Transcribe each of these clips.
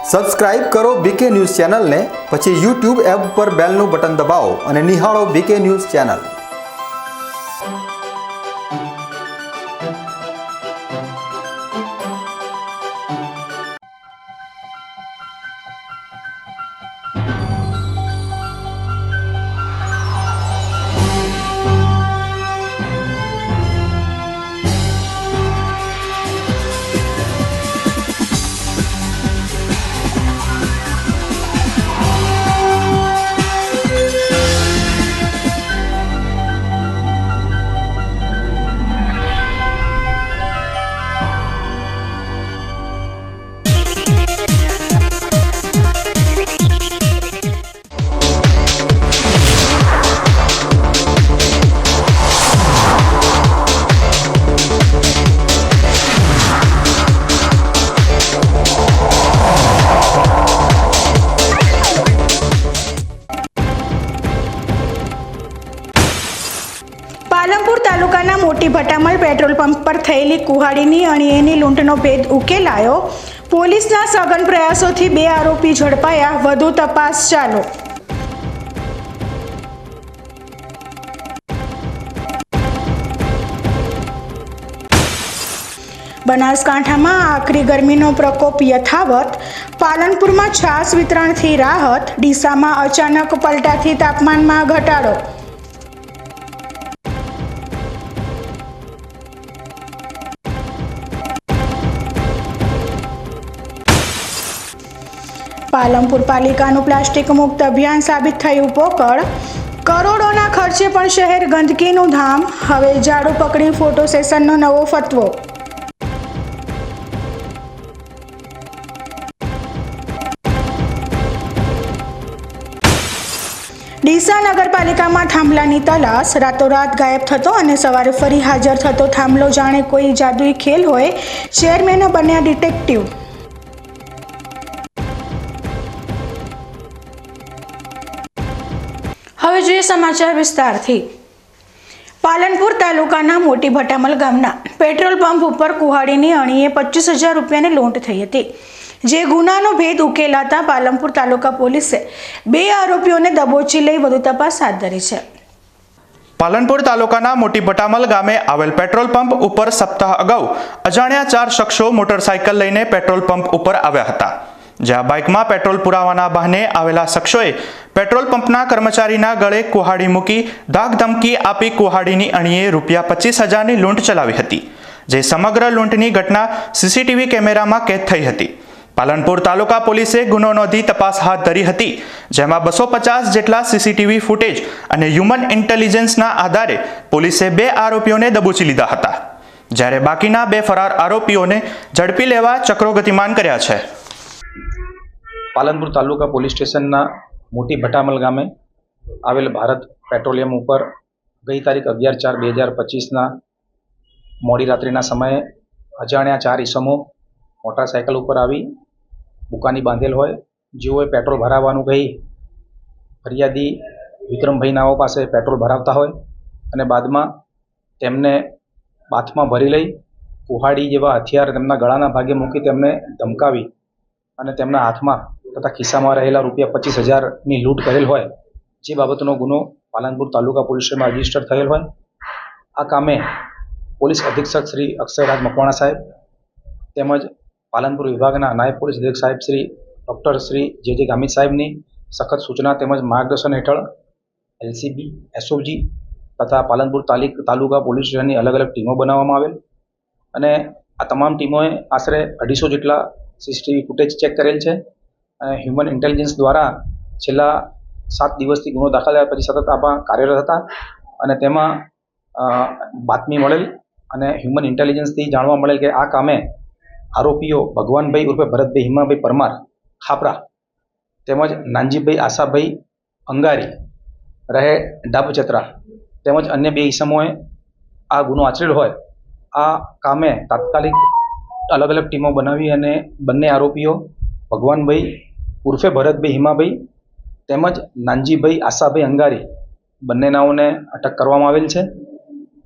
Subscribe કરો બીકે news ચેનલને, પછી યુટ્યુબ એપ પર બેલનું બટન દબાવો અને નિહાળો બીકે ન્યૂઝ ચેનલ। પાલનપુર તાલુકાના મોટી ભટામલ પેટ્રોલ પંપ પર થયેલી કુહાડીની અણીએની લૂંટનો ભેદ ઉકેલાયો। પોલીસના સઘન પ્રયાસોથી 2 આરોપી ઝડપાયા। વધુ તપાસ ચાલુ। બનાસકાંઠામાં આકરી ગરમીનો પ્રકોપ યથાવત। પાલનપુરમાં છાસ વિતરણથી રાહત। ડીસામાં અચાનક પલટાથી તાપમાનમાં ઘટાડો। પાલનપુર પાલિકાનું પ્લાસ્ટિક મુક્ત અભિયાન સાબિત થયું પોકળ। કરોડોના ખર્ચે પણ શહેર ગંદકીનું ધામ। હવે ઝાડુ પકડી ફોટો સેશનનો નવો ફતવો। ડીસા નગરપાલિકામાં થાંભલાની તલાશ। રાતોરાત ગાયબ થતો અને સવારે ફરી હાજર થતો થાંભલો જાણે કોઈ જાદુઈ ખેલ હોય। ચેરમેનો બન્યા ડિટેક્ટિવ। હવે જોઈએ સમાચાર વિસ્તારથી। પાલનપુર તાલુકાના મોટી ભટામલ ગામના પેટ્રોલ પંપ ઉપર કુહાડીની અણીએ 25,000 રૂપિયાની લૂંટ થઈ હતી, જે ગુનાનો ભેદ ઉકેલાતા પાલનપુર તાલુકા પોલીસે 2 આરોપીઓને દબોચી લઈ વધુ તપાસ હાથ ધરી છે। પાલનપુર તાલુકાના મોટી ભટામલ ગામે આવેલ પેટ્રોલ પંપ ઉપર સપ્તાહ અગાઉ અજાણ્યા 4 શખ્સો મોટરસાયકલ લઈને પેટ્રોલ પંપ ઉપર આવ્યા હતા, જ્યાં બાઇકમાં પેટ્રોલ પુરાવાના બહાને આવેલા શખ્સોએ પેટ્રોલ પંપના કર્મચારીના ગળે કુહાડી મૂકી ધાકધમકી આપી કુહાડીની અણીએ રૂપિયા 25,000ની લૂંટ ચલાવી હતી, જે સમગ્ર લૂંટની ઘટના સીસીટીવી કેમેરામાં કેદ થઈ હતી। પાલનપુર તાલુકા પોલીસે ગુનો નોંધી તપાસ હાથ ધરી હતી, જેમાં 250 જેટલા સીસીટીવી ફૂટેજ અને હ્યુમન ઇન્ટેલિજન્સના આધારે પોલીસે 2 આરોપીઓને દબોચી લીધા હતા, જ્યારે બાકીના 2 ફરાર આરોપીઓને ઝડપી લેવા ચક્રો ગતિમાન કર્યા છે। પાલનપુર તાલુકા પોલીસ સ્ટેશનના મોટી ભટામલ ગામે આવેલ ભારત પેટ્રોલિયમ ઉપર ગઈ તારીખ 11/4/2025ના મોડી રાત્રિના સમયે અજાણ્યા 4 ઈસમો મોટરસાયકલ ઉપર આવી બુકાની બાંધેલ હોય, જેઓએ પેટ્રોલ ભરાવવાનું કહી ફરિયાદી વિક્રમભાઈ નાઓ પાસે પેટ્રોલ ભરાવતા હોય અને બાદમાં તેમને બાથમાં ભરી લઈ કુહાડી જેવા હથિયાર તેમના ગળાના ભાગે મૂકી તેમને ધમકાવી અને તેમના હાથમાં તથા ખિસ્સામાં રહેલા રૂપિયા 25,000ની લૂંટ કરેલ હોય, જે બાબતનો ગુનો પાલનપુર તાલુકા પોલીસ સ્ટેશનમાં રજીસ્ટર થયેલ હોય। આ કામે પોલીસ અધિક્ષક શ્રી અક્ષયરાજ મકવાણા સાહેબ તેમજ પાલનપુર વિભાગના નાયબ પોલીસ અધિક્ષક સાહેબ શ્રી ડૉક્ટર શ્રી જે ગામિત સાહેબની સખત સૂચના તેમજ માર્ગદર્શન હેઠળ એલસીબી, એસઓજી તથા પાલનપુર તાલુકા પોલીસ સ્ટેશનની અલગ અલગ ટીમો બનાવવામાં આવેલ અને આ તમામ ટીમોએ આશરે 250 જેટલા સીસીટીવી ફૂટેજ ચેક કરેલ છે અને હ્યુમન ઇન્ટેલિજન્સ દ્વારા છેલ્લા 7 દિવસથી ગુનો દાખલ થયા પછી સતત આમાં કાર્યરત હતા અને તેમાં બાતમી મળેલ અને હ્યુમન ઇન્ટેલિજન્સથી જાણવા મળેલ કે આ કામે આરોપીઓ ભગવાનભાઈ ઉર્ફે ભરતભાઈ હિમાભાઈ પરમાર ખાપરા તેમજ નાનજીભાઈ આશાભાઈ અંગારી રહે ડાબચત્રા તેમજ અન્ય 2 ઈસમોએ આ ગુનો આચરેલ હોય। આ કામે તાત્કાલિક અલગ અલગ ટીમો બનાવી અને બંને આરોપીઓ ભગવાનભાઈ ઉર્ફે ભરતભાઈ હિમાભાઈ તેમજ નાનજીભાઈ આશાભાઈ અંગારી બંને નાઓને અટક કરવામાં આવેલ છે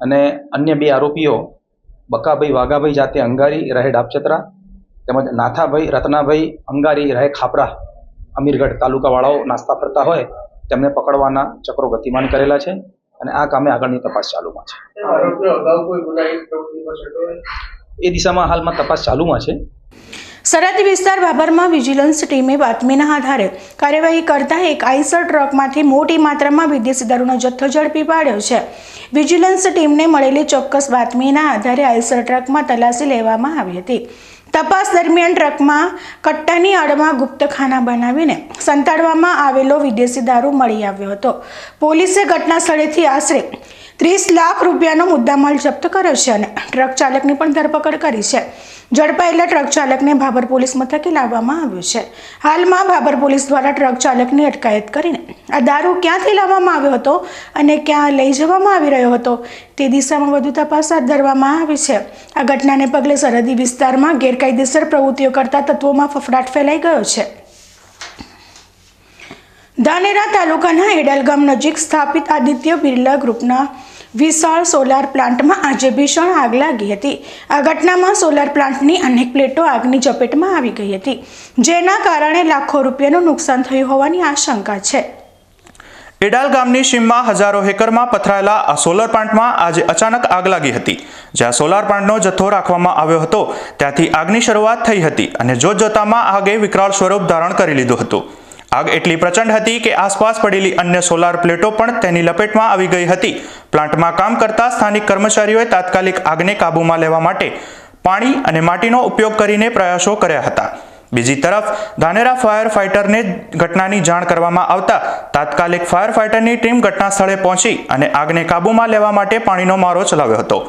અને અન્ય 2 આરોપીઓ બકાભાઈ વાઘાભાઈ જાતે અંગારી રહે ડાબચત્રા તેમજ નાથાભાઈ રત્નાભાઈ અંગારી રહે ખાપરા અમીરગઢ તાલુકાવાળાઓ નાસ્તા ફરતા હોય તેમને પકડવાના ચક્રો ગતિમાન કરેલા છે અને આ કામે આગળની તપાસ ચાલુમાં છે. એ દિશામાં હાલમાં તપાસ ચાલુમાં છે. સરહદી વિસ્તાર બાબરમાં વિજિલન્સ ટીમે બાતમીના આધારે કાર્યવાહી કરતા એક આઈસર ટ્રકમાંથી મોટી માત્રામાં વિદેશી દારૂનો જથ્થો ઝડપી પાડ્યો છે. વિજિલન્સ ટીમને મળેલી ચોક્કસ બાતમીના આધારે આઈસર ટ્રકમાં તલાશી લેવામાં આવી હતી. તપાસ દરમિયાન ટ્રકમાં કટ્ટાની આડમાં ગુપ્તખાના બનાવીને સંતાડવામાં આવેલો વિદેશી દારૂ મળી આવ્યો હતો. પોલીસે ઘટના સ્થળેથી આશરે 30 લાખ રૂપિયાનો મુદ્દામાલ જપ્ત કર્યો છે અને ટ્રક ચાલકની પણ ધરપકડ કરી છે. ઝડપાયેલા ટ્રક ચાલકને ભાભર પોલીસ મથકે લાવવામાં આવ્યો છે. હાલમાં ભાભર પોલીસ દ્વારા ટ્રક ચાલકની અટકાયત કરીને આ દારૂ ક્યાંથી લાવવામાં આવ્યો હતો અને ક્યાં લઈ જવામાં આવી રહ્યો હતો તે દિશામાં વધુ તપાસ હાથ ધરવામાં આવી છે. આ ઘટનાને પગલે સરહદી વિસ્તારમાં ગેરકાયદેસર પ્રવૃત્તિઓ કરતા તત્વોમાં ફફડાટ ફેલાઈ ગયો છે. ધાનેરા તાલુકાના એડાલ ગામ નજીક સ્થાપિત આદિત્ય બિરલા ગ્રુપના વિશાળ સોલાર પ્લાન્ટમાં આજે ભીષણ આગ લાગી હતી. આ ઘટનામાં સોલાર પ્લાન્ટની અનેક પ્લેટો આગની ઝપેટમાં આવી ગઈ હતી, જેના કારણે લાખો રૂપિયાનું નુકસાન થયું હોવાની આશંકા છે. એડાલ ગામની સીમમાં હજારો એકરમાં પથરાયેલા આ સોલર પ્લાન્ટમાં આજે અચાનક આગ લાગી હતી. જ્યાં સોલાર પ્લાન્ટનો જથ્થો રાખવામાં આવ્યો હતો ત્યાંથી આગની શરૂઆત થઈ હતી અને જોતજોતામાં આગે વિકરાળ સ્વરૂપ ધારણ કરી લીધું હતું. આગ એટલી પ્રચંડ હતી કે આસપાસ પડેલી અન્ય સોલાર પ્લેટો પણ તેની લપેટમાં આવી ગઈ હતી. પ્લાન્ટમાં કામ કરતા સ્થાનિક કર્મચારીઓએ તાત્કાલિક આગને કાબૂમાં લેવા માટે પાણી અને માટીનો ઉપયોગ કરીને પ્રયાસો કર્યા હતા. બીજી તરફ ધાનેરા ફાયર ફાઇટરને ઘટનાની જાણ કરવામાં આવતા તાત્કાલિક ફાયર ફાઇટરની ટીમ ઘટના સ્થળે પહોંચી અને આગને કાબૂમાં લેવા માટે પાણીનો મારો ચલાવ્યો હતો.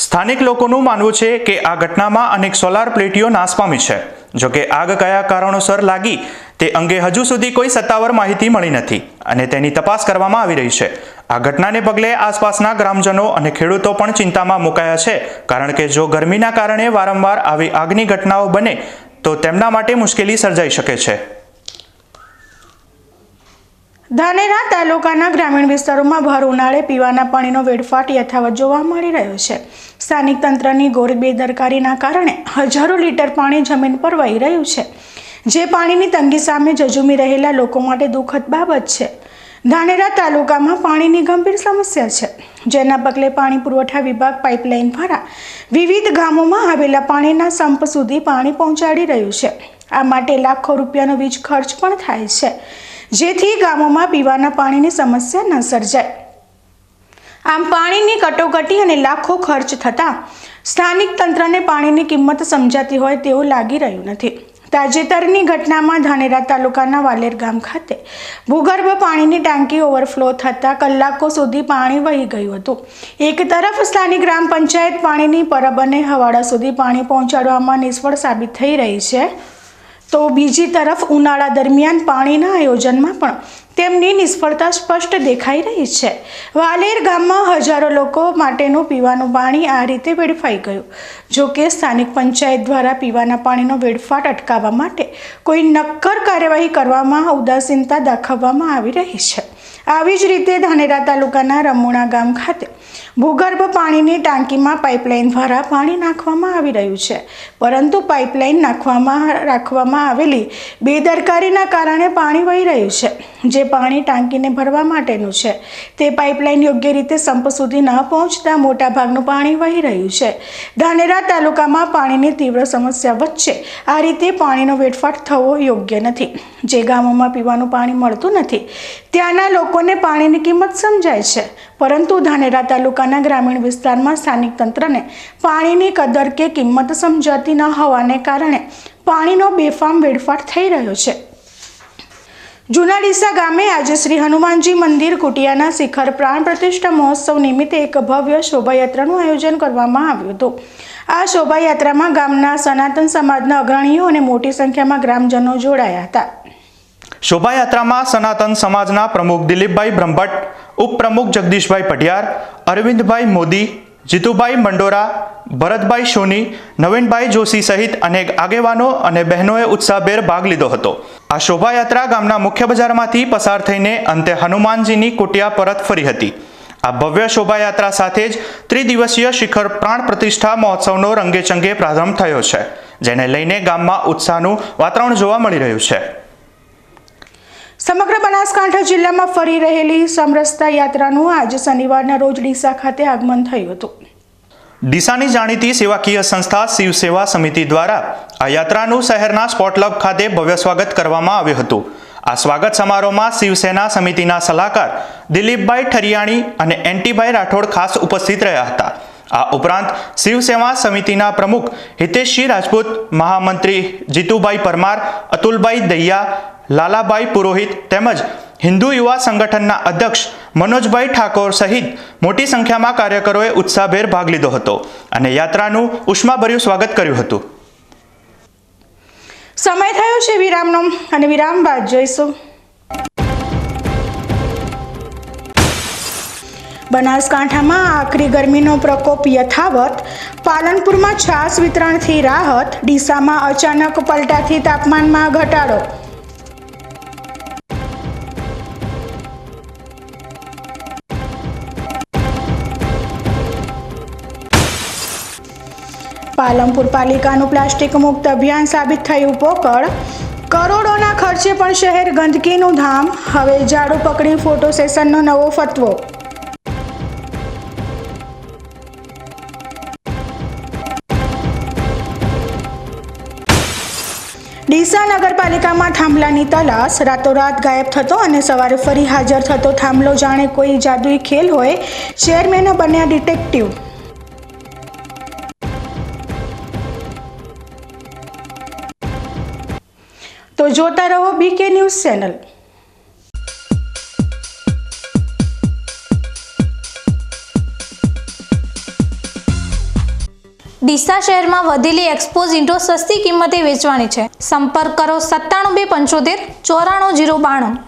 સ્થાનિક લોકોનું માનવું છે કે આ ઘટનામાં અનેક સોલાર પ્લેટીઓ નાશ પામી છે. જોકે આગ કયા કારણોસર લાગી તે અંગે હજુ સુધી કોઈ સત્તાવાર માહિતી મળી નથી અને તેની તપાસ કરવામાં આવી રહી છે. આ ઘટનાને પગલે આસપાસના ગ્રામજનો અને ખેડૂતો પણ ચિંતામાં મુકાયા છે, કારણ કે જો ગરમીના કારણે વારંવાર આવી આગની ઘટનાઓ બને તો તેમના માટે મુશ્કેલી સર્જાઈ શકે છે. ધાનેરા તાલુકાના ગ્રામીણ વિસ્તારોમાં ભર ઉનાળે પીવાના પાણીનો વેડફાટ યથાવત જોવા મળી રહ્યો છે. સ્થાનિક તંત્રની ઘોર બેદરકારીના કારણે હજારો લીટર પાણી જમીન પર વહી રહ્યું છે, જે પાણીની તંગી સામે ઝઝૂમી રહેલા લોકો માટે દુઃખદ બાબત છે. ધાનેરા તાલુકામાં પાણીની ગંભીર સમસ્યા છે, જેના પગલે પાણી પુરવઠા વિભાગ પાઇપલાઇન દ્વારા વિવિધ ગામોમાં આવેલા પાણીના સંપ સુધી પાણી પહોંચાડી રહ્યું છે. આ માટે લાખો રૂપિયાનો વીજ ખર્ચ પણ થાય છે, જેથી ગામોમાં પીવાના પાણીની સમસ્યા ન સર્જાય. આમ પાણીની કટોકટી અને લાખો ખર્ચ થતાં સ્થાનિક તંત્રને પાણીની કિંમત સમજાતી હોય તેવું લાગી રહ્યું નથી. તાજેતરની ઘટનામાં ધાનેરા તાલુકાના વાલેર ગામ ખાતે ભૂગર્ભ પાણીની ટાંકી ઓવરફ્લો થતાં કલાકો સુધી પાણી વહી ગયું હતું. એક તરફ સ્થાનિક ગ્રામ પંચાયત પાણીની પરબ અને હવાડા સુધી પાણી પહોંચાડવામાં નિષ્ફળ સાબિત થઈ રહી છે, તો બીજી તરફ ઉનાળા દરમિયાન પાણીના આયોજનમાં પણ તેમની નિષ્ફળતા સ્પષ્ટ દેખાઈ રહી છે. વાલેર ગામમાં હજારો લોકો માટેનું પીવાનું પાણી આ રીતે વેડફાઈ ગયું. જો કે સ્થાનિક પંચાયત દ્વારા પીવાના પાણીનો વેડફાટ અટકાવવા માટે કોઈ નક્કર કાર્યવાહી કરવામાં ઉદાસીનતા દાખવવામાં આવી રહી છે. આવી જ રીતે ધાનેરા તાલુકાના રમુણા ગામ ખાતે ભૂગર્ભ પાણીની ટાંકીમાં પાઇપલાઇન દ્વારા પાણી નાખવામાં આવી રહ્યું છે, પરંતુ પાઇપલાઇન રાખવામાં આવેલી બેદરકારીના કારણે પાણી વહી રહ્યું છે. જે પાણી ટાંકીને ભરવા માટેનું છે તે પાઇપલાઇન યોગ્ય રીતે સંપ સુધી ન પહોંચતા મોટાભાગનું પાણી વહી રહ્યું છે. ધાનેરા તાલુકામાં પાણીની તીવ્ર સમસ્યા વચ્ચે આ રીતે પાણીનો વેડફાટ થવો યોગ્ય નથી. જે ગામોમાં પીવાનું પાણી મળતું નથી ત્યાંના લોકોને પાણીની કિંમત સમજાય છે, પરંતુ ધાનેરા તાલુકાના ગ્રામીણ વિસ્તારમાં સ્થાનિક તંત્રને પાણીની કદર કે કિંમત સમજાતી ન હોવાને કારણે પાણીનો બેફામ વેડફાટ થઈ રહ્યો છે. જૂના ડીસા ગામે આજે શ્રી હનુમાનજી મંદિર કુટિયાના શિખર પ્રાણ પ્રતિષ્ઠા મહોત્સવ નિમિત્તે એક ભવ્ય શોભાયાત્રાનું આયોજન કરવામાં આવ્યું હતું. આ શોભાયાત્રામાં ગામના સનાતન સમાજના અગ્રણીઓ અને મોટી સંખ્યામાં ગ્રામજનો જોડાયા હતા. શોભાયાત્રામાં સનાતન સમાજના પ્રમુખ દિલીપભાઈ બ્રહ્મભટ્ટ, ઉપપ્રમુખ જગદીશભાઈ પઢિયાર, અરવિંદભાઈ મોદી, જીતુભાઈ મંડોરા, ભરતભાઈ સોની, નવીનભાઈ જોશી સહિત અનેક આગેવાનો અને બહેનોએ ઉત્સાહભેર ભાગ લીધો હતો. આ શોભાયાત્રા ગામના મુખ્ય બજારમાંથી પસાર થઈને અંતે હનુમાનજીની કુટિયા પરત ફરી હતી. આ ભવ્ય શોભાયાત્રા સાથે જ ત્રિદિવસીય શિખર પ્રાણ પ્રતિષ્ઠા મહોત્સવનો રંગેચંગે પ્રારંભ થયો છે, જેને લઈને ગામમાં ઉત્સાહનું વાતાવરણ જોવા મળી રહ્યું છે. સમગ્ર બનાસકાંઠા જિલ્લામાં ફરી રહેલી સમરસતા યાત્રાનું આજે શનિવારના રોજ ડીસા ખાતે આગમન થયું હતું. ડીસાની જાણીતી સેવાકીય સંસ્થા શિવ સેવા સમિતિ દ્વારા આ યાત્રાનું શહેરના સ્પોર્ટ ક્લબ ખાતે ભવ્ય સ્વાગત કરવામાં આવ્યું હતું. આ સ્વાગત સમારોહમાં શિવસેના સમિતિના સલાહકાર દિલીપભાઈ ઠરિયાણી અને એનટીભાઈ રાઠોડ ખાસ ઉપસ્થિત રહ્યા હતા. આ ઉપરાંત શિવસેના સમિતિના પ્રમુખ હિતેશજી રાજપૂત, મહામંત્રી જીતુભાઈ પરમાર, અતુલભાઈ દૈયા, લાલાભાઈ પુરોહિત તેમજ હિન્દુ યુવા સંગઠનના અધ્યક્ષ મનોજભાઈ ઠાકોર સહિત મોટી સંખ્યામાં કાર્યકરોએ ઉત્સાહભેર ભાગ લીધો હતો અને યાત્રાનું ઉષ્માભર્યું સ્વાગત કર્યું હતું. સમય થયો છે વિરામનો અને વિરામ બાદ જોઈશું. બનાસકાંઠામાં આકરી ગરમીનો પ્રકોપ યથાવત. પાલનપુરમાં છાસ વિતરણથી રાહત. ડીસામાં અચાનક પલટાથી તાપમાનમાં ઘટાડો. પાલનપુર પાલિકાનું પ્લાસ્ટિક મુક્ત અભિયાન સાબિત થયું પોકળ. કરોડોના ખર્ચે પણ શહેર ગંદકીનું ધામ. હવે ઝાડુ પકડી ફોટો સેશનનો નવો ફતવો. ડીસા નગરપાલિકામાં થાંભલાની તલાશ. રાતોરાત ગાયબ થતો અને સવારે ફરી હાજર થતો થાંભલો જાણે કોઈ જાદુઈ ખેલ હોય. ચેરમેનો બન્યા ડિટેક્ટિવ. તો જોતા રહો બીકે ન્યૂઝ ચેનલ. ડીસા શહેરમાં વધેલી એક્સપોઝ ઈંટો સસ્તી કિંમતે વેચવાની છે. સંપર્ક કરો 97 275 94 092.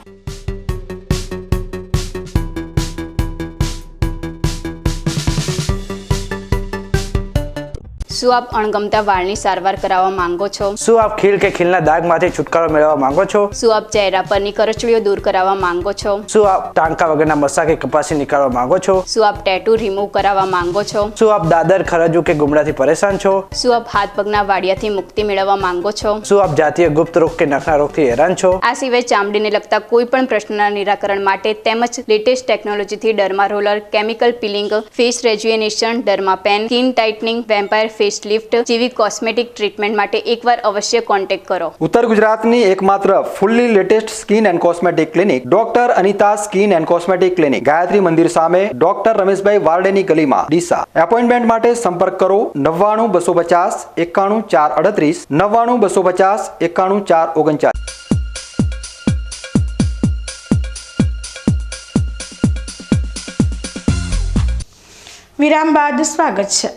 શું આપ અણગમતા વાળની સારવાર કરાવવા માંગો છો? શું આપ ખીલ કે ખીલના દાગમાંથી છુટકારો મેળવવા માંગો છો? શું આપ ચહેરા પરની કરચલીઓ દૂર કરાવવા માંગો છો? શું આપ ટાંકા વગરના મસા કે કપાસી નીકાળવા માંગો છો? શું આપ ટેટુ રિમૂવ કરાવવા માંગો છો? શું આપ દાદર, ખરજુ કે ગુમડાથી પરેશાન છો? શું આપ હાથ પગના વાડિયાથી મુક્તિ મેળવવા માંગો છો? શું આપ જાતીય ગુપ્ત રોગ કે નખના રોગથી હેરાન છો? આ સિવાય ચામડીને લગતા કોઈ પણ પ્રશ્નના નિરાકરણ માટે તેમજ લેટેસ્ટ ટેકનોલોજીથી derma roller, chemical peeling, face rejuvenation, derma pen, skin tightening, vampire face lift જેવી કોસ્મેટિક ટ્રીટમેન્ટ માટે એકવાર અવશ્ય કોન્ટેક્ટ કરો. ઉત્તર ગુજરાતની એકમાત્ર fully latest skin and cosmetic clinic doctor Anita skin and cosmetic clinic, Gayatri Mandir સામે, ડોક્ટર રમેશભાઈ વારડેની ગલીમાં, ડીસા. એપોઇન્ટમેન્ટ માટે સંપર્ક કરો 99 250 91 438, 99 250 91 439. વિરામ બાદ સ્વાગત છે.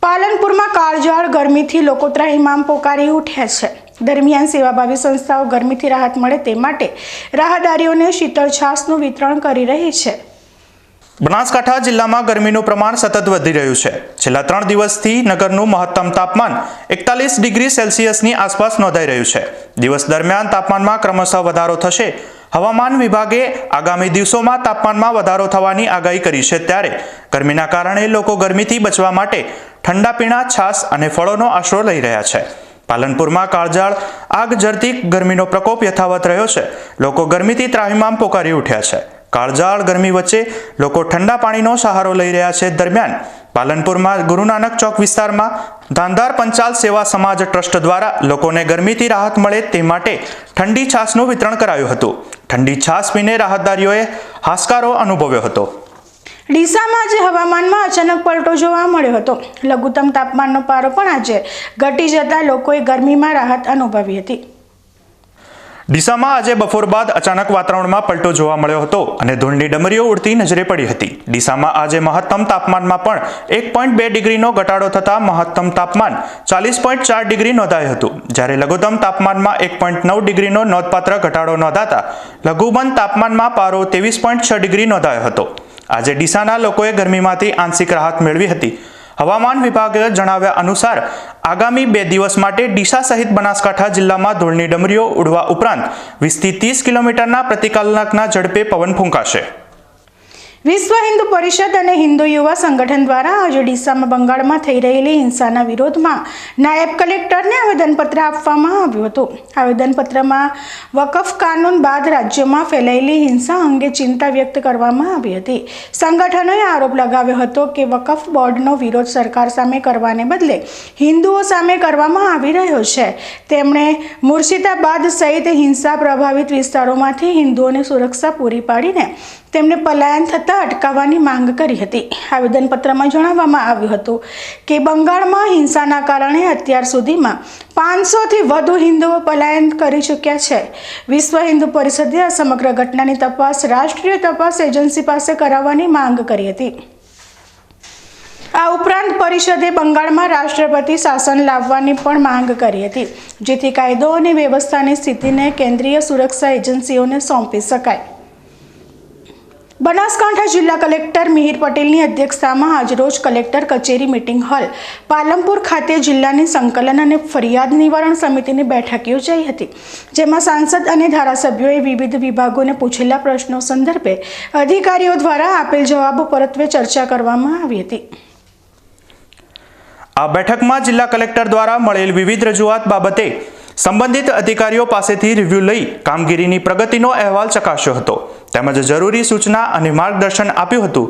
પાલનપુરમાં કાળઝાળ ગરમીથી લોકો ત્રાહિમામ પોકારી ઉઠ્યા છે. દરમિયાન સેવાભાવી સંસ્થાઓ ગરમીથી રાહત મળે તે માટે રાહદારીઓને શીતળ છાશનું વિતરણ કરી રહી છે. બનાસકાંઠા જિલ્લામાં ગરમીનું પ્રમાણ સતત વધી રહ્યું છે. છેલ્લા 3 દિવસથી નગરનું મહત્તમ તાપમાન 41 ડિગ્રી સેલ્સિયસની આસપાસ નોંધાઈ રહ્યું છે. દિવસ દરમિયાન તાપમાનમાં ક્રમશઃ વધારો થશે. હવામાન વિભાગે આગામી દિવસોમાં તાપમાનમાં વધારો થવાની આગાહી કરી છે. ત્યારે ગરમીના કારણે લોકો ગરમીથી બચવા માટે ઠંડા પીણા, છાશ અને ફળોનો આશરો લઈ રહ્યા છે. પાલનપુરમાં કાળઝાળ આગ ઝરતી ગરમીનો પ્રકોપ યથાવત રહ્યો છે. લોકો ગરમીથી ત્રાહિમામ પોકારી ઉઠ્યા છે. કાળઝાળ ગરમી વચ્ચે લોકો ઠંડા પાણીનો સહારો લઈ રહ્યા છે. દરમિયાન પાલનપુરમાં ગુરુ નાનક ચોક વિસ્તારમાં ધાંધાર પંચાલ સેવા સમાજ ટ્રસ્ટ દ્વારા લોકોને ગરમીથી રાહત મળે તે માટે ઠંડી છાશનું વિતરણ કરાયું હતું. ઠંડી છાશ પીને રાહતદારીઓએ હાશકારો અનુભવ્યો હતો. ડીસામાં આજે હવામાનમાં અચાનક પલટો જોવા મળ્યો હતો. લઘુત્તમ તાપમાનનો પારો પણ આજે ઘટી જતા લોકોએ ગરમીમાં રાહત અનુભવી હતી. ડીસામાં આજે બપોર બાદ અચાનક વાતાવરણમાં પલટો જોવા મળ્યો હતો અને ધૂળની ડમરીઓ ઉડતી નજરે પડી હતી. ડીસામાં આજે મહત્તમ તાપમાનમાં પણ 1.2 ડિગ્રીનો ઘટાડો થતાં મહત્તમ તાપમાન 40.4 ડિગ્રી નોંધાયું હતું. જ્યારે લઘુત્તમ તાપમાનમાં 1.9 ડિગ્રીનો નોંધપાત્ર ઘટાડો નોંધાતા લઘુત્તમ તાપમાનમાં પારો 23.6 ડિગ્રી નોંધાયો હતો. આજે ડીસાના લોકોએ ગરમીમાંથી આંશિક રાહત મેળવી હતી. હવામાન વિભાગે જણાવ્યા અનુસાર આગામી 2 દિવસ માટે ડીસા સહિત બનાસકાંઠા જિલ્લામાં ધૂળની ડમરીઓ ઉડવા ઉપરાંત 20 થી 30 કિલોમીટરના પ્રતિ કલાકના ઝડપે પવન ફૂંકાશે. વિશ્વ હિન્દુ પરિષદ અને હિન્દુ યુવા સંગઠન દ્વારા આજે ડીસામાં બંગાળમાં થઈ રહેલી હિંસાના વિરોધમાં નાયબ કલેક્ટરને આવેદનપત્ર આપવામાં આવ્યું હતું. આવેદનપત્રમાં વકફ કાનૂન બાદ રાજ્યમાં ફેલાયેલી હિંસા અંગે ચિંતા વ્યક્ત કરવામાં આવી હતી. સંગઠનોએ આરોપ લગાવ્યો હતો કે વકફ બોર્ડનો વિરોધ સરકાર સામે કરવાને બદલે હિન્દુઓ સામે કરવામાં આવી રહ્યો છે. તેમણે મુર્શિદાબાદ સહિત હિંસા પ્રભાવિત વિસ્તારોમાંથી હિન્દુઓને સુરક્ષા પૂરી પાડીને તેમને પલાયન થતાં અટકાવવાની માંગ કરી હતી. આવેદનપત્રમાં જણાવવામાં આવ્યું હતું કે બંગાળમાં હિંસાના કારણે અત્યાર સુધીમાં 500થી વધુ હિન્દુઓ પલાયન કરી ચૂક્યા છે. વિશ્વ હિન્દુ પરિષદે આ સમગ્ર ઘટનાની તપાસ રાષ્ટ્રીય તપાસ એજન્સી પાસે કરાવવાની માંગ કરી હતી. આ ઉપરાંત પરિષદે બંગાળમાં રાષ્ટ્રપતિ શાસન લાવવાની પણ માંગ કરી હતી, જેથી કાયદો અને વ્યવસ્થાની સ્થિતિને કેન્દ્રીય સુરક્ષા એજન્સીઓને સોંપી શકાય. બનાસકાંઠા જિલ્લા કલેક્ટર મિહિર પટેલની અધ્યક્ષતામાં આજરોજ કલેક્ટર કચેરી મીટિંગ હોલ પાલનપુર ખાતે જિલ્લાની સંકલન અને ફરિયાદ નિવારણ સમિતિની બેઠક યોજાઈ હતી, જેમાં સાંસદ અને ધારાસભ્યોએ વિવિધ વિભાગોને પૂછેલા પ્રશ્નો સંદર્ભે અધિકારીઓ દ્વારા આપેલ જવાબો પરત્વે ચર્ચા કરવામાં આવી હતી. આ બેઠકમાં જિલ્લા કલેક્ટર દ્વારા મળેલ વિવિધ રજૂઆત બાબતે સંબંધિત અધિકારીઓ પાસેથી રિવ્યુ લઈ કામગીરીની પ્રગતિનો અહેવાલ ચકાસ્યો હતો, તેમજ જરૂરી સૂચના અને માર્ગદર્શન આપ્યું હતું.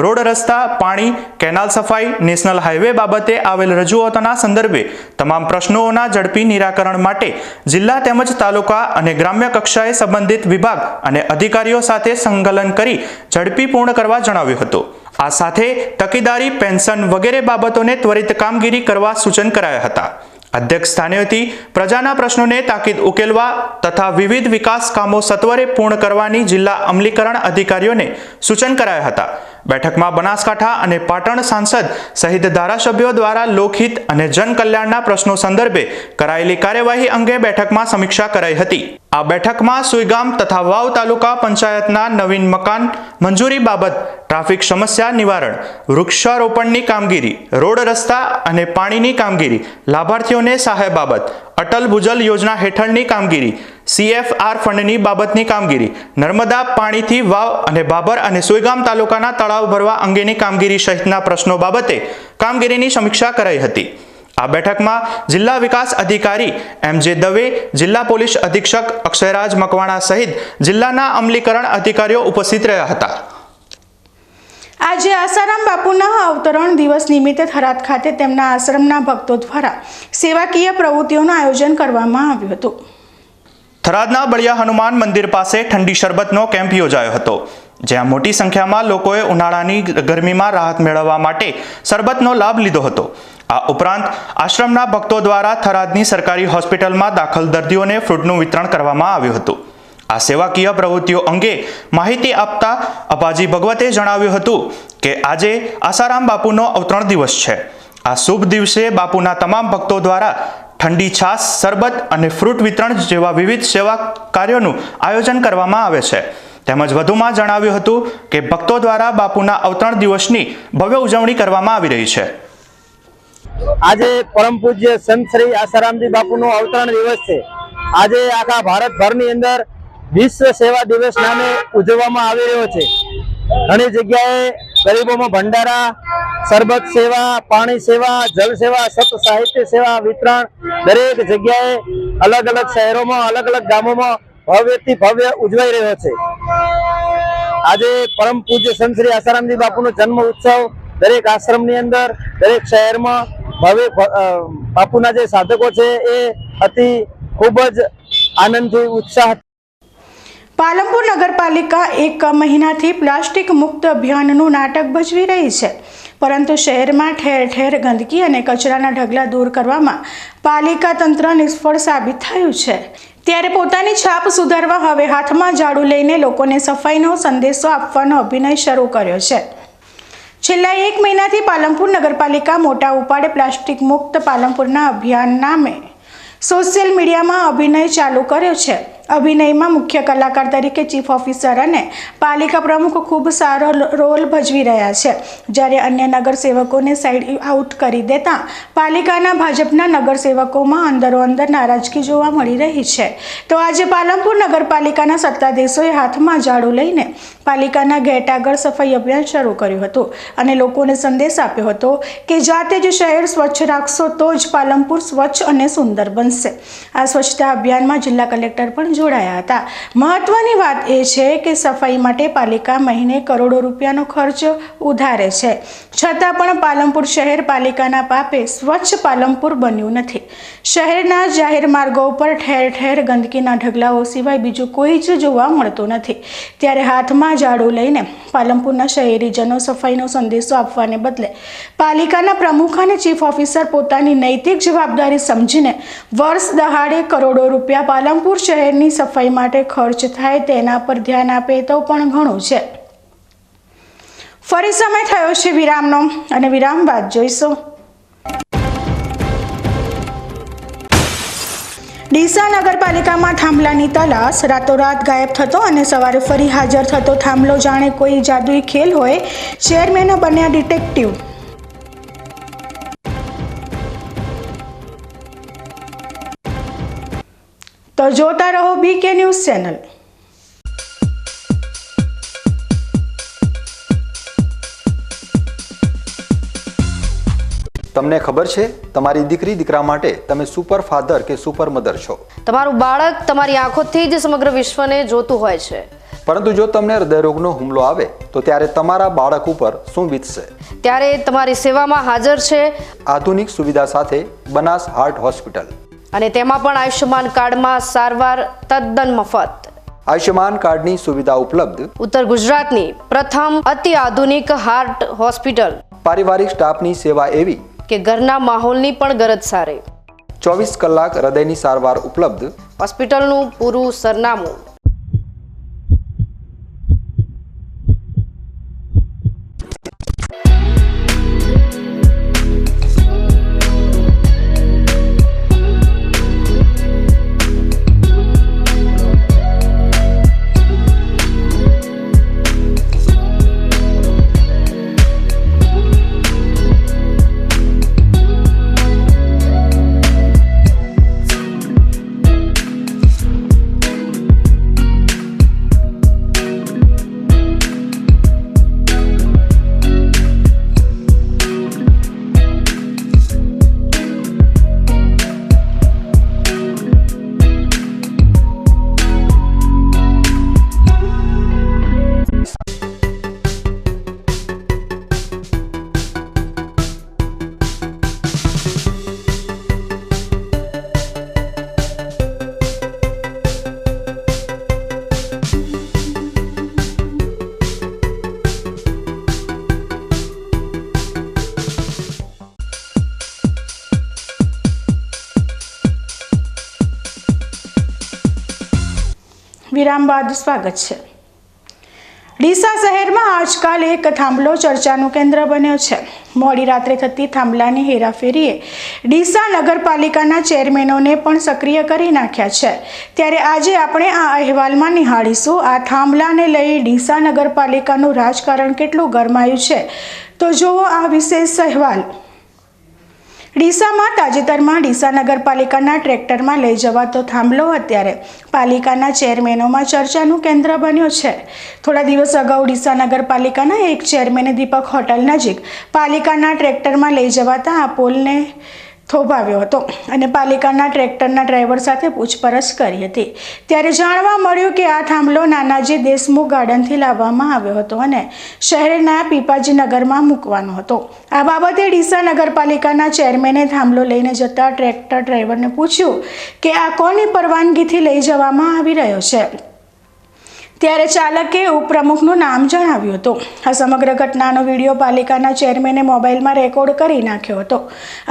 રોડ, રસ્તા, પાણી, કેનાલ સફાઈ, નેશનલ હાઈવે બાબતે આવેલ રજૂઆતોના સંદર્ભે તમામ પ્રશ્નોના ઝડપી નિરાકરણ માટે જિલ્લા તેમજ તાલુકા અને ગ્રામ્ય કક્ષાએ સંબંધિત વિભાગ અને અધિકારીઓ સાથે સંકલન કરી ઝડપી પૂર્ણ કરવા જણાવ્યું હતું. આ સાથે તકેદારી, પેન્શન વગેરે બાબતોને ત્વરિત કામગીરી કરવા સૂચન કરાયા હતા. અધ્યક્ષ સ્થાનેથી પ્રજાના પ્રશ્નોને તાકીદ ઉકેલવા તથા વિવિધ વિકાસ કામો સત્વરે પૂર્ણ કરવાની જિલ્લા અમલીકરણ અધિકારીઓને સૂચન કરાયા હતા. બેઠકમાં બનાસકાંઠા અને પાટણ સાંસદ સહિત ધારાસભ્યો દ્વારા લોકહિત અને જનકલ્યાણના પ્રશ્નો સંદર્ભે કરાયેલી કાર્યવાહી અંગે બેઠકમાં સમીક્ષા કરાઈ હતી. આ બેઠકમાં સુઈગામ તથા વાવ તાલુકા પંચાયતના નવીન મકાન મંજૂરી બાબત, ટ્રાફિક સમસ્યા નિવારણ, વૃક્ષારોપણની કામગીરી, રોડ, રસ્તા અને પાણીની કામગીરી, લાભાર્થીઓને સહાય બાબત, અટલ ભૂજલ યોજના હેઠળની કામગીરી, CFR ફંડની બાબતની કામગીરી, નર્મદા પાણીથી વાવ અને બાબર અને સુઈગામ તાલુકાના તળાવ ભરવા અંગેની કામગીરી સહિતના પ્રશ્નો બાબતે કામગીરીની સમીક્ષા કરાઈ હતી. આ બેઠકમાં જિલ્લા વિકાસ અધિકારી MJ દવે, જિલ્લા પોલીસ અધિક્ષક અક્ષયરાજ મકવાણા સહિત જિલ્લાના અમલીકરણ અધિકારીઓ ઉપસ્થિત રહ્યા હતા. આજે આસારામ બાપુના અવતરણ દિવસ નિમિત્તે થરાદ ખાતે તેમના આશ્રમના ભક્તો દ્વારા સેવાકીય પ્રવૃત્તિઓનું આયોજન કરવામાં આવ્યું હતું. થરાદના બળિયા હનુમાન મંદિર પાસે ઠંડી શરબતનો કેમ્પ યોજાયો હતો, જ્યાં મોટી સંખ્યામાં લોકોએ ઉનાળાની ગરમીમાં રાહત મેળવવા માટે શરબતનો લાભ લીધો હતો. આ ઉપરાંત આશ્રમના ભક્તો દ્વારા થરાદની સરકારી હોસ્પિટલમાં દાખલ દર્દીઓને ફ્રૂટનું વિતરણ કરવામાં આવ્યું હતું. આ સેવાકીય પ્રવૃત્તિઓ અંગે માહિતી આપતા અપાજી ભગવતે જણાવ્યું હતું કે આજે આસારામ બાપુનો અવતરણ દિવસ છે. આ શુભ દિવસે બાપુના તમામ ભક્તો દ્વારા ઠંડી છાશ, શરબત અને ફ્રૂટ વિતરણ જેવા વિવિધ સેવા કાર્યોનું આયોજન કરવામાં આવે છે. તેમજ વધુમાં જણાવ્યું હતું કે ભક્તો દ્વારા બાપુના અવતરણ દિવસની ભવ્ય ઉજવણી કરવામાં આવી રહી છે. આજે પરમ પૂજ્ય સંત શ્રી આસારામજી બાપુનો અવતરણ દિવસ છે. આજે આખા ભારતભરની અંદર વિશ્વ સેવા દિવસ નામે ઉજવવામાં આવી રહ્યો છે. ઘણી જગ્યાએ ગરીબોમાં ભંડારા, શરબત સેવા, પાણી સેવા, જલ સેવા, સત સાહિત્ય સેવા વિતરણ દરેક જગ્યાએ અલગ અલગ શહેરોમાં, અલગ અલગ ગામોમાં ભવ્યથી ભવ્ય ઉજવાઈ રહ્યો છે. આજે પરમ પૂજ્ય સંત શ્રી આસારામજી બાપુનો જન્મ ઉત્સવ દરેક આશ્રમની અંદર, દરેક શહેરમાં ભવ્ય બાપુના જે સાધકો છે એ અતિ ખૂબ જ આનંદથી, ઉત્સાહ. પાલનપુર નગરપાલિકા એક મહિનાથી પ્લાસ્ટિક મુક્ત અભિયાનનું નાટક ભજવી રહી છે, પરંતુ શહેરમાં ઠેર ઠેર ગંદકી અને કચરાના ઢગલા દૂર કરવામાં પાલિકા તંત્ર નિષ્ફળ સાબિત થયું છે. ત્યારે પોતાની છાપ સુધારવા હવે હાથમાં ઝાડુ લઈને લોકોને સફાઈનો સંદેશો આપવાનો અભિનય શરૂ કર્યો છે. છેલ્લા એક મહિનાથી પાલનપુર નગરપાલિકા મોટા ઉપાડે પ્લાસ્ટિક મુક્ત પાલનપુરના અભિયાન નામે સોશિયલ મીડિયામાં અભિનય ચાલુ કર્યો છે. અભિનયમાં મુખ્ય કલાકાર તરીકે ચીફ ઓફિસર અને પાલિકા પ્રમુખ ખૂબ સારો રોલ ભજવી રહ્યા છે, જ્યારે અન્ય નગરસેવકોને સાઇડ આઉટ કરી દેતા પાલિકાના ભાજપના નગરસેવકોમાં અંદરોઅંદર નારાજગી જોવા મળી રહી છે. તો આજે પાલનપુર નગરપાલિકાના સત્તાધીશોએ હાથમાં ઝાડુ લઈને પાલિકાના ગેટ આગળ સફાઈ અભિયાન શરૂ કર્યું હતું અને લોકોને સંદેશ આપ્યો હતો કે જાતે જ શહેર સ્વચ્છ રાખશો તો જ પાલનપુર સ્વચ્છ અને સુંદર બનશે. આ સ્વચ્છતા અભિયાનમાં જિલ્લા કલેક્ટર પણ જોડાયા હતા. મહત્વની વાત એ છે કે સફાઈ માટે પાલિકા મહિને કરોડો રૂપિયાનો ખર્ચ ઉધારે છે, છતાં પણ પાલનપુર શહેર પાલિકાના પાપે સ્વચ્છ પાલનપુર બન્યું નથી. શહેરના જાહેર માર્ગો ઉપર ઠેર ઠેર ગંદકીના ઢગલાઓ સિવાય બીજું કોઈ જ જોવા મળતું નથી. ત્યારે હાથમાં ઝાડુ લઈને પાલનપુરના શહેરીજનો સફાઈનો સંદેશો આપવાને બદલે પાલિકાના પ્રમુખ અને ચીફ ઓફિસર પોતાની નૈતિક જવાબદારી સમજીને વર્ષ દહાડે કરોડો રૂપિયા પાલનપુર શહેરની સફાઈ માટે ખર્ચ થાય તેના પર ધ્યાન આપે તો પણ ઘણું છે. ફરી સમય થયો છે વિરામનો અને વિરામ બાદ જોઈશું. ડીસા નગરપાલિકામાં થાંભલાની તલાશ. રાતોરાત ગાયબ થતો અને સવારે ફરી હાજર થતો થાંભલો જાણે કોઈ જાદુઈ ખેલ હોય. ચેરમેન બન્યા ડિટેક્ટિવ. તો જોતા રહો બીકે ન્યૂઝ ચેનલ. તમને ખબર છે તમારી દીકરી દીકરા માટે તમે સુપર ફાધર કે સુપર મધર છો. તમારું બાળક તમારી આંખોથી જ સમગ્ર વિશ્વને જોતું હોય છે, પરંતુ જો તમને હૃદયરોગનો હુમલો આવે તો ત્યારે તમારા બાળક ઉપર શું વીતશે? ત્યારે તમારી સેવામાં હાજર છે આધુનિક સુવિધા સાથે બનાસ હાર્ટ હોસ્પિટલ, અને તેમાં પણ આયુષ્યમાન કાર્ડમાં સારવાર તદ્દન મફત. આયુષ્યમાન કાર્ડની સુવિધા ઉપલબ્ધ. ઉત્તર ગુજરાતની પ્રથમ અતિ આધુનિક હાર્ટ હોસ્પિટલ. પારિવારિક સ્ટાફની સેવા એવી કે ઘરના માહોલની પણ ગરજ સારે. 24 કલાક હૃદયની સારવાર ઉપલબ્ધ. હોસ્પિટલનું પૂરું સરનામું. વિરામ બાદ સ્વાગત છે. ડીસા શહેરમાં આજકાલ એક થાંભલો ચર્ચાનું કેન્દ્ર બન્યો છે. મોડી રાત્રે થતી થાંભલાની હેરાફેરીએ ડીસા નગરપાલિકાના ચેરમેનોને પણ સક્રિય કરી નાખ્યા છે. ત્યારે આજે આપણે આ અહેવાલમાં નિહાળીશું આ થાંભલાને લઈ ડીસા નગરપાલિકાનું રાજકારણ કેટલું ગરમાયું છે. તો જુઓ આ વિશેષ અહેવાલ. ડીસામાં તાજેતરમાં ડીસા નગરપાલિકાના ટ્રેક્ટરમાં લઈ જવાતો થાંભલો અત્યારે પાલિકાના ચેરમેનોમાં ચર્ચાનું કેન્દ્ર બન્યો છે. થોડા દિવસ અગાઉ ડીસા નગરપાલિકાના એક ચેરમેને દીપક હોટલ નજીક પાલિકાના ટ્રેક્ટરમાં લઈ જવાતા આ પોલને થોભાવ્યો હતો અને પાલિકાના ટ્રેક્ટરના ડ્રાઈવર સાથે પૂછપરછ કરી હતી. ત્યારે જાણવા મળ્યું કે આ થાંભલો નાનાજી દેશમુખ ગાર્ડનથી લાવવામાં આવ્યો હતો અને શહેરના પીપાજી નગરમાં મૂકવાનો હતો. આ બાબતે ડીસા નગરપાલિકાના ચેરમેને થાંભલો લઈને જતા ટ્રેક્ટર ડ્રાઈવરને પૂછ્યું કે આ કોની પરવાનગીથી લઈ જવામાં આવી રહ્યો છે. ત્યારે ચાલકે ઉપપ્રમુખનું નામ જણાવ્યું હતું. આ સમગ્ર ઘટનાનો વિડીયો પાલિકાના ચેરમેને મોબાઈલમાં રેકોર્ડ કરી નાખ્યો હતો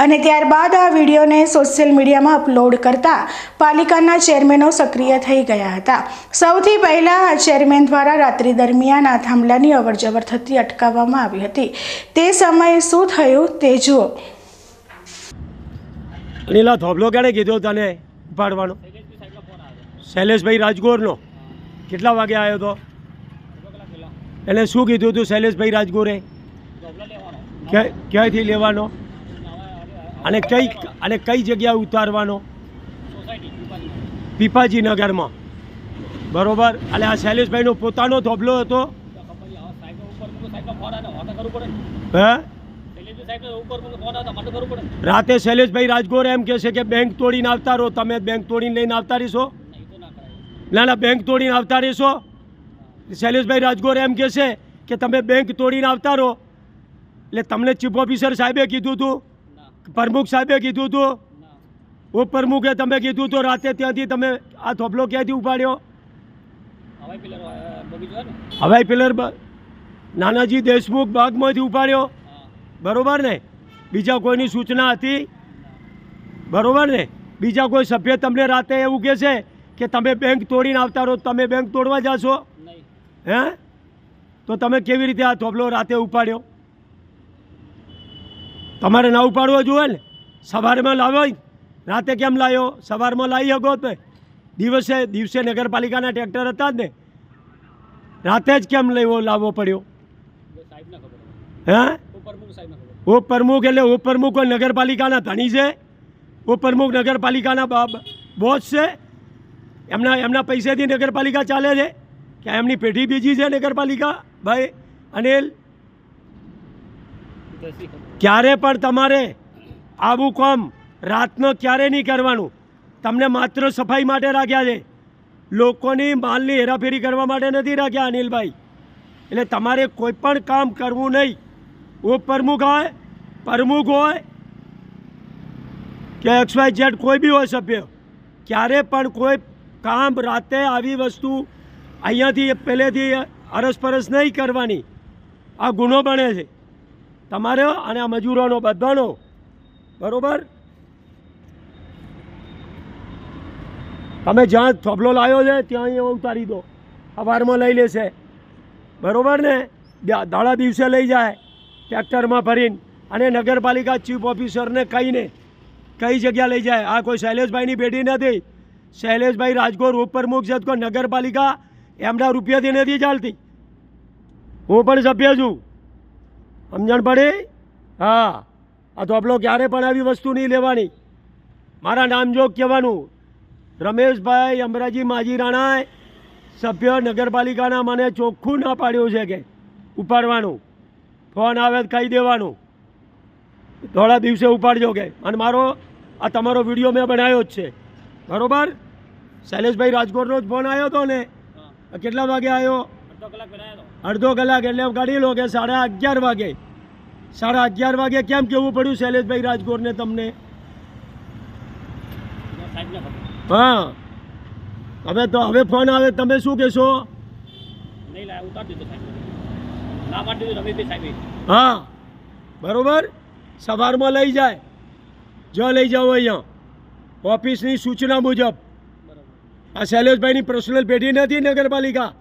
અને ત્યારબાદ આ વિડીયોને સોશિયલ મીડિયામાં અપલોડ કરતા પાલિકાના ચેરમેનો સક્રિય થઈ ગયા હતા. સૌથી પહેલાં આ ચેરમેન દ્વારા રાત્રિ દરમિયાન આ થાંભલાની અવરજવર થતી અટકાવવામાં આવી હતી. તે સમયે શું થયું તે જુઓ. અનિલા થોભલો ક્યારે કીધો તને ઉપાડવાનો? શૈલેષભાઈ રાજગોરનો કેટલા વાગે આવ્યો હતો? એટલે શું કીધું હતું શૈલેષભાઈ રાજગોરે? ક્યાંયથી લેવાનો અને કઈ જગ્યાએ ઉતારવાનો? પીપાજી નગરમાં, બરોબર. એટલે આ શૈલેષભાઈનો પોતાનો થોભલો હતો? હે? રાતે શૈલેષભાઈ રાજગોર એમ કહે છે કે બેંક તોડીને આવતા રહો. તમે બેંક તોડીને લઈને આવતા રહીશો? ના, બેંક તોડીને આવતા રહીશો. શૈલેષભાઈ રાજગોર એમ કહે છે કે તમે બેંક તોડીને આવતા રહો. એટલે તમને ચીફ ઓફિસર સાહેબે કીધું હતું? પ્રમુખ સાહેબે કીધું હતું? ઉપપ્રમુખે તમે કીધું તો રાતે ત્યાંથી તમે આ થોભલો ક્યાંથી ઉપાડ્યો? હવાઈ પિલર નાનાજી દેશમુખ બાગમાંથી ઉપાડ્યો, બરોબર ને? બીજા કોઈની સૂચના હતી? બરોબર ને? બીજા કોઈ સભ્ય તમને રાતે એવું કહે છે કે તમે બેંક તોડીને આવતા રહો, તમે બેંક તોડવા જશો? હે? તો તમે કેવી રીતે આ થોભલો રાતે ઉપાડ્યો? તમારે ના ઉપાડવો જોઈએ ને. સવારમાં લાવો, રાતે કેમ લાવ્યો? સવારમાં લાવી શકો તો દિવસે નગરપાલિકાના ટ્રેક્ટર હતા જ ને, રાતે જ કેમ લાવવો પડ્યો? હે? ઉપપ્રમુખ એટલે ઉપપ્રમુખ નગરપાલિકાના ધણી છે? ઉપપ્રમુખ નગરપાલિકાના બોસ છે? એમના પૈસેથી નગરપાલિકા ચાલે છે કે એમની પેઢી બીજી છે નગરપાલિકા? ભાઈ અનિલ, ક્યારે પણ તમારે આવું કામ રાતનો ક્યારે નહીં કરવાનું. તમને માત્ર સફાઈ માટે રાખ્યા છે, લોકોની માલની હેરાફેરી કરવા માટે નથી રાખ્યા અનિલભાઈ. એટલે તમારે કોઈ પણ કામ કરવું નહીં. ઉપપ્રમુખ હોય, પ્રમુખ હોય કે XYZ કોઈ બી હોય સભ્ય, ક્યારે પણ કોઈ કામ રાતે આવી વસ્તુ અહીંયાથી પહેલેથી અરસપરસ નહીં કરવાની. આ ગુનો બને છે તમારે અને આ મજૂરોનો બધાનો, બરાબર? તમે જ્યાં થોભલો લાવ્યો છે ત્યાં અહીંયા ઉતારી દો, સવારમાં લઈ લેશે, બરાબર ને? દાડા દિવસે લઈ જાય ટ્રેક્ટરમાં ભરીને, અને નગરપાલિકા ચીફ ઓફિસરને કહીને કઈ જગ્યા લઈ જાય. આ કોઈ શૈલેષભાઈની પેઢી નથી. શૈલેષભાઈ રાજગોર ઉપપ્રમુખ છે, કોઈ નગરપાલિકા એમના રૂપિયાથી નથી ચાલતી. હું પણ સભ્ય છું, સમજણ પડી? હા, આ થોભલો ક્યારે પણ આવી વસ્તુ નહીં લેવાની. મારા નામજોગ કહેવાનું, રમેશભાઈ અમરાજી માજી રાણાએ સભ્ય નગરપાલિકાના મને ચોખ્ખું ના પાડ્યું છે કે ઉપાડવાનું. ફોન આવે તો કહી દેવાનું, થોડા દિવસે ઉપાડજો કે. અને આ તમારો વિડીયો મેં બનાવ્યો જ છે, બરાબર? શૈલેષભાઈ રાજગોરનો જ ફોન આવ્યો હતો ને? કેટલા વાગે આવ્યો? અડધો કલાક એટલે કાઢી લો કે 11:30 વાગે. 11:30 વાગે કેમ કહેવું પડ્યું શૈલેષભાઈ રાજગોરને તમને? હા, હવે ફોન આવે તમે શું કહેશો? હા, બરોબર. સવારમાં લઈ જાય, જો લઈ જાઓ અહીંયા ઓફિસની સૂચના મુજબ. આ શૈલેષભાઈની પર્સનલ પેઢી નથી નગરપાલિકા.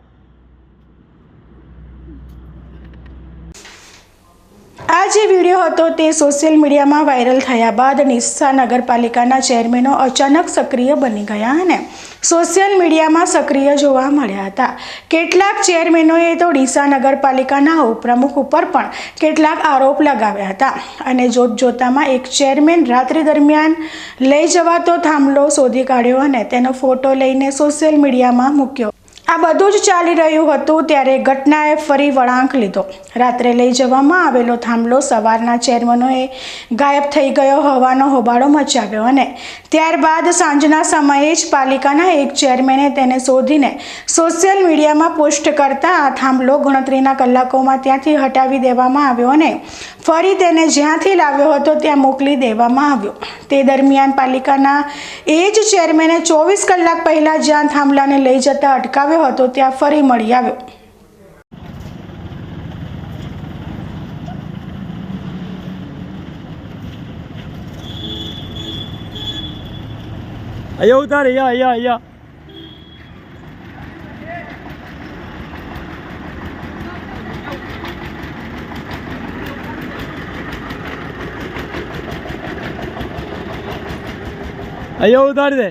આ જે વિડીયો હતો તે સોશિયલ મીડિયામાં વાયરલ થયા બાદ ડીસા નગરપાલિકાના ચેરમેનો અચાનક સક્રિય બની ગયા અને સોશિયલ મીડિયામાં સક્રિય જોવા મળ્યા હતા. કેટલાક ચેરમેનોએ તો ડીસા નગરપાલિકાના ઉપપ્રમુખ ઉપર પણ કેટલાક આરોપ લગાવ્યા હતા અને જોતજોતામાં એક ચેરમેન રાત્રિ દરમિયાન લઈ જવાતો થાંભલો શોધી કાઢ્યો અને તેનો ફોટો લઈને સોશિયલ મીડિયામાં મૂક્યો. આ બધું જ ચાલી રહ્યું હતું ત્યારે ઘટનાએ ફરી વળાંક લીધો. રાત્રે લઈ જવામાં આવેલો થાંભલો સવારના ચેરમેનોએ ગાયબ થઈ ગયો હોવાનો હોબાળો મચાવ્યો અને ત્યારબાદ સાંજના સમયે જ પાલિકાના એક ચેરમેને તેને શોધીને સોશિયલ મીડિયામાં પોસ્ટ કરતા આ થાંભલો ગણતરીના કલાકોમાં ત્યાંથી હટાવી દેવામાં આવ્યો અને ફરી તેને જ્યાંથી લાવ્યો હતો ત્યાં મોકલી દેવામાં આવ્યો. તે દરમિયાન પાલિકાના એ જ ચેરમેને 24 કલાક પહેલાં જ્યાં થાંભલાને લઈ જતા અટકાવ્યો હતો ત્યાં ફરી મળી આવ્યો. અહીંયા ઉતાર, અહીંયા ઉતારી દે.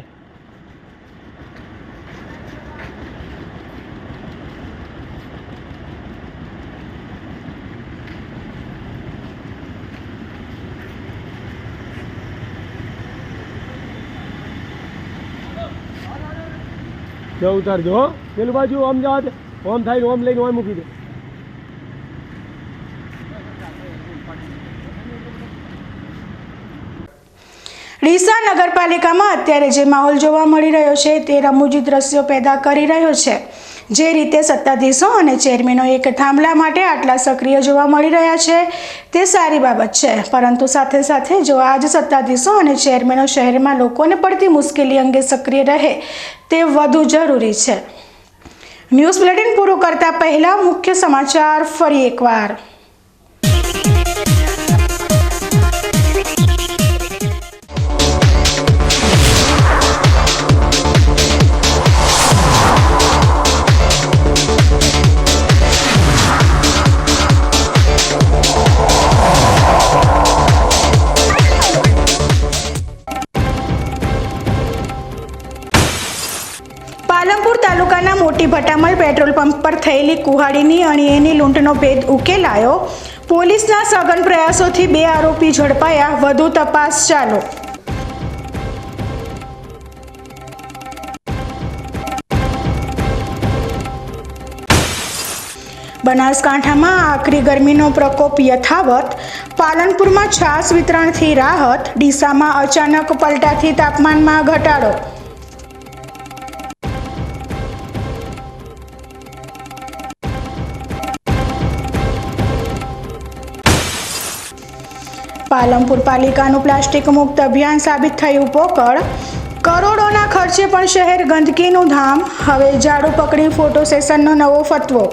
જો ઉતારજો હો. પેલું બાજુ ઓમ જવા દે, ઓમ થાય ને ઓમ લઈને ઓમ મૂકી દે. ડીસા નગરપાલિકામાં અત્યારે જે માહોલ જોવા મળી રહ્યો છે તે રમૂજી દ્રશ્યો પેદા કરી રહ્યો છે. જે રીતે સત્તાધીશો અને ચેરમેનો એક થાંભલા માટે આટલા સક્રિય જોવા મળી રહ્યા છે તે સારી બાબત છે, પરંતુ સાથે સાથે જો આજ સત્તાધીશો અને ચેરમેનો શહેરમાં લોકોને પડતી મુશ્કેલી અંગે સક્રિય રહે તે વધુ જરૂરી છે. ન્યૂઝ બુલેટિન પૂરું કરતા પહેલા મુખ્ય સમાચાર ફરી એકવાર. પાલનપુર તાલુકાના મોટી ભટામલ પેટ્રોલ પંપ પર થયેલી કુહાડીની અણીએની લૂંટનો ભેદ ઉકેલાયો. પોલીસના સઘન પ્રયાસોથી 2 આરોપી ઝડપાયા. વધુ તપાસ ચાલુ. બનાસકાંઠામાં આકરી ગરમીનો પ્રકોપ યથાવત. પાલનપુરમાં છાશ વિતરણથી રાહત. ડીસામાં અચાનક પલટાથી તાપમાનમાં ઘટાડો. પાલનપુર પાલિકાનું પ્લાસ્ટિક મુક્ત અભિયાન સાબિત થયું પોકળ. કરોડોના ખર્ચે પણ શહેર ગંદકીનું ધામ. હવે ઝાડુ પકડી ફોટો સેશનનો નવો ફતવો.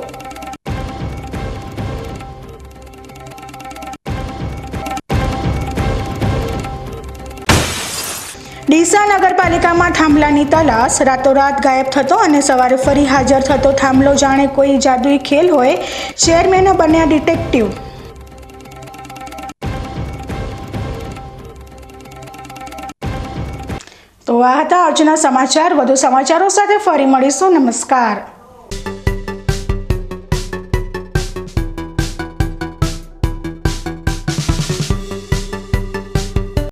ડીસા નગરપાલિકામાં થાંભલાની તલાશ. રાતોરાત ગાયબ થતો અને સવારે ફરી હાજર થતો થાંભલો જાણે કોઈ જાદુઈ ખેલ હોય. ચેરમેનો બન્યા ડિટેક્ટિવ. તો આ હતા આજના સમાચાર. વધુ સમાચારો સાથે ફરી મળીશું. નમસ્કાર.